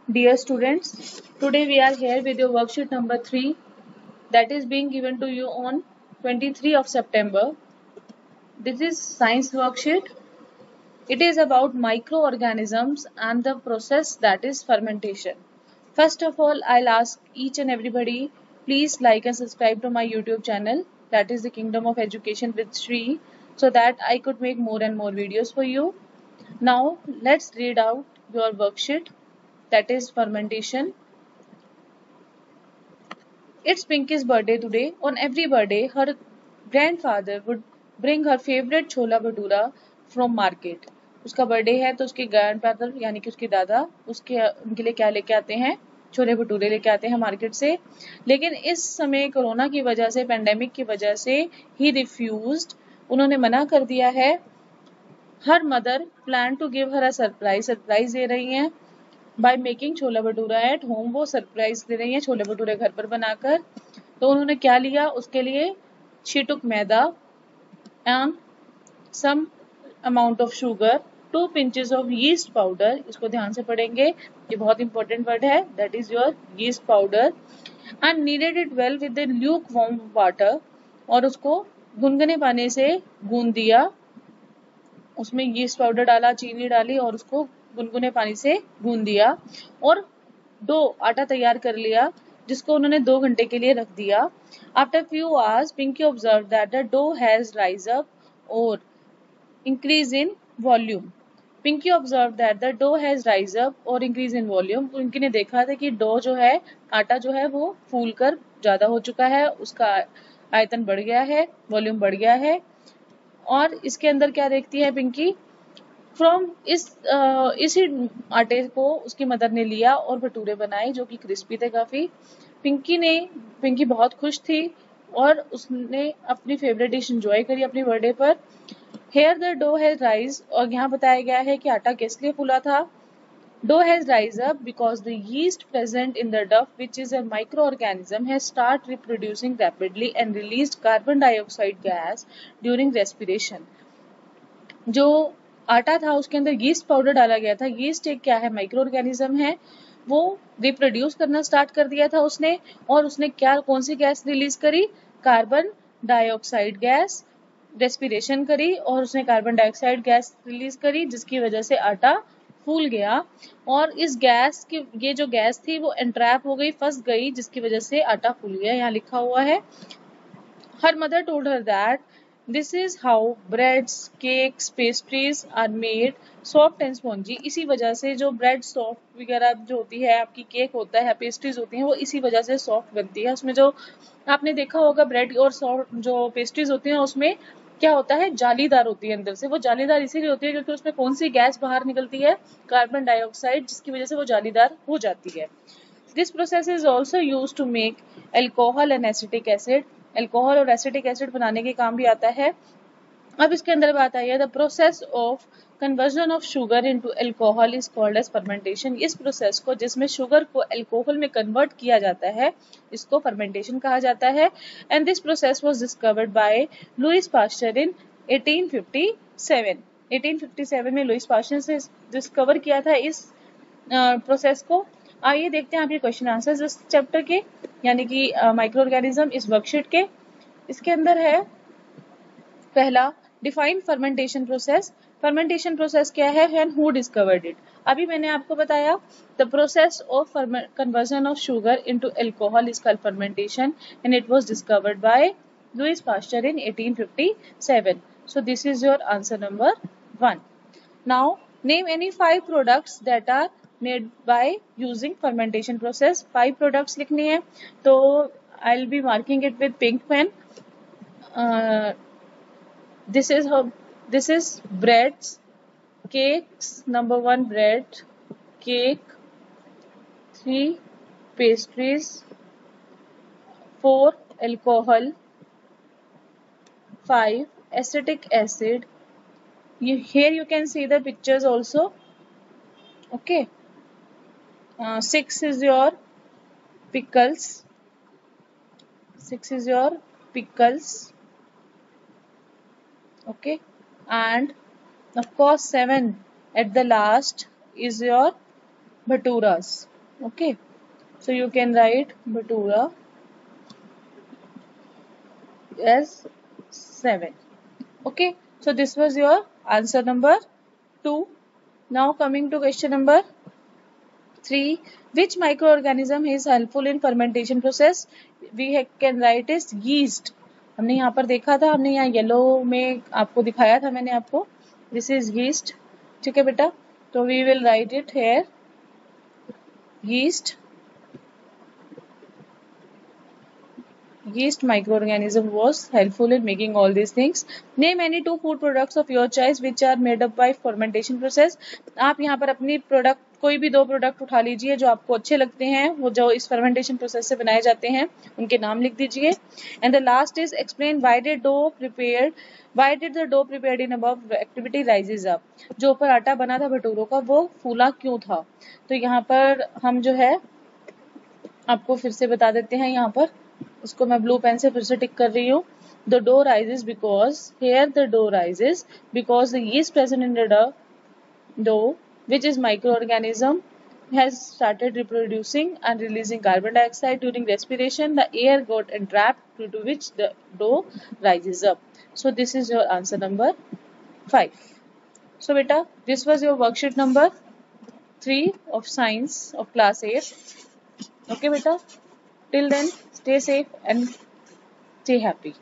Dear students, today we are here with your worksheet number 3 that is being given to you on 23 of September. This is science worksheet. It is about microorganisms and the process that is fermentation. First of all, I'll ask each and everybody, please like and subscribe to my YouTube channel, that is the Kingdom of Education with Shri, so that I could make more and more videos for you. Now, let's read out your worksheet, that is fermentation. It's Pinky's birthday today. On every birthday, her grandfather would bring her favorite chhola bhatura from market. उसका birthday है तो उसके grandfather यानी कि उसके दादा उनके लिए क्या लेके आते हैं, छोले भटूरे लेके आते हैं मार्केट से. लेकिन इस समय कोरोना की वजह से, पेंडेमिक की वजह से ही रिफ्यूज्ड, उन्होंने मना कर दिया है. हर mother plan to give her a surprise दे रही हैं by making chole bhature at home. वो सरप्राइज दे रही हैं छोले भटूरे घर पर बनाकर. तो उन्होंने क्या लिया उसके लिए, she took maida and some amount of sugar, 2 pinches of yeast powder. इसको ध्यान से पढ़ेंगे, ये बहुत इंपॉर्टेंट वर्ड है, that is your yeast powder. And needed it well with the lukewarm water. और उसको गुनगुने पानी से गूंद दिया. उसमें यीस्ट पाउडर डाला, चीनी डाली और उसको गुनगुने पानी से गूंद दिया और डो आटा तैयार कर लिया, जिसको उन्होंने 2 घंटे के लिए रख दिया. After few hours Pinky observe that the dough has rise up और increase in volume. Pinky observe that the dough has rise up और इंक्रीज इन वॉल्यूम. पिंकी ने देखा था कि डो जो है, आटा जो है वो फूल कर ज्यादा हो चुका है, उसका आयतन बढ़ गया है, वॉल्यूम बढ़ गया है. और इसके अंदर क्या देखती है पिंकी, फ्रॉम इसी आटे को उसकी मदर ने लिया और भटूरे बनाए जो कि क्रिस्पी थे काफी. पिंकी बहुत खुश थी और उसने अपनी फेवरेट डिश एंजॉय करी अपनी बर्थडे पर. Here the dough has rise, और यहाँ बताया गया है कि आटा किस लिए फूला था. Dough has rise up because the yeast present in the dough, which is a microorganism, has start reproducing rapidly and released carbon dioxide gas during respiration. जो आटा था उसके अंदर यीस्ट पाउडर डाला गया था. यीस्ट एक क्या है, माइक्रो ऑर्गेनिज्म है. वो रिप्रोड्यूस करना स्टार्ट कर दिया था उसने, और उसने क्या कौन सी गैस रिलीज करी, कार्बन डाइऑक्साइड गैस. रेस्पिरेशन करी और उसने कार्बन डाइऑक्साइड गैस रिलीज करी, जिसकी वजह से आटा फूल गया. और इस गैस की, ये जो गैस थी वो एंट्रैप हो गई, फंस गई, जिसकी वजह से आटा फूल गया. यहाँ लिखा हुआ है, her mother told her that this is how breads, cakes, pastries are made soft and spongy. इसी वजह से जो ब्रेड सॉफ्ट वगैरह जो होती है, आपकी केक होता है, पेस्ट्रीज होती हैं, वो इसी वजह से सॉफ्ट बनती है. उसमें जो आपने देखा होगा ब्रेड और सॉफ्ट जो पेस्ट्रीज होती हैं उसमें क्या होता है, जालीदार होती है अंदर से. वो जालीदार इसीलिए होती है क्योंकि उसमें कौन सी गैस बाहर निकलती है, कार्बन डाइऑक्साइड, जिसकी वजह से वो जालीदार हो जाती है. This process is also used to make alcohol and acetic acid. Alcohol और एसिटिक एसिड बनाने के काम भी आता है. अब इसके अंदर बात आई है, the process of conversion of sugar into alcohol is called as fermentation. इस प्रोसेस को, जिसमें शुगर को अल्कोहल में कन्वर्ट किया जाता है, इसको फर्मेंटेशन कहा जाता है. And this process was discovered by Louis Pasteur in 1857. 1857 में लुइस पास्चर ने डिस्कवर किया था इस प्रोसेस को. आइए देखते हैं आपके क्वेश्चन आंसर्स इस चैप्टर के, यानी कि माइक्रो ऑर्गेनिज्म इस वर्कशीट के. इसके अंदर है पहला, define fermentation process. Fermentation process क्या है एंड हु डिस्कवर्ड इट. अभी मैंने आपको बताया, the process of conversion of sugar into alcohol is called fermentation and it was discovered by Louis Pasteur in 1857. So this is your answer number 1. Now name any 5 products that are made by using fermentation process. 5 products लिखनी है, तो I'll be marking it with pink pen. This is breads, cakes. Number 1 bread, cake. 3 pastries. 4 alcohol. 5 acetic acid. Here you can see the pictures also. Okay. 6 is your pickles. 6 is your pickles. Okay. And of course 7 at the last is your bhaturas. Okay, so you can write Bhatura as 7. Okay, so this was your answer number 2. Now coming to question number 3. Which microorganism is helpful in fermentation process? We can write is yeast. हमने यहाँ पर देखा था, हमने यहाँ yellow में आपको दिखाया था मैंने आपको. This is yeast. ठीक है बेटा, तो we will write it here yeast. Yeast microorganism was helpful in making all these things. Name any 2 food products of your choice which are made up by fermentation process. आप यहाँ पर अपनी product कोई भी 2 प्रोडक्ट उठा लीजिए जो आपको अच्छे लगते हैं, वो जो इस फर्मेंटेशन प्रोसेस से बनाए जाते हैं, उनके नाम लिख दीजिए. And the last is explain why did the dough prepared in above activity rises up. जो ऊपर आटा बना था भटूरों का वो फूला क्यों था. तो यहाँ पर हम जो है आपको फिर से बता देते हैं. यहाँ पर इसको मैं ब्लू पेन से फिर से टिक कर रही हूँ. The dough rises because here the dough rises because the yeast present in the dough, which is microorganism, has started reproducing and releasing carbon dioxide during respiration. The air got entrapped due to which the dough rises up. So this is your answer number 5. So beta, this was your worksheet number 3 of science of class 8. Okay beta, till then stay safe and stay happy.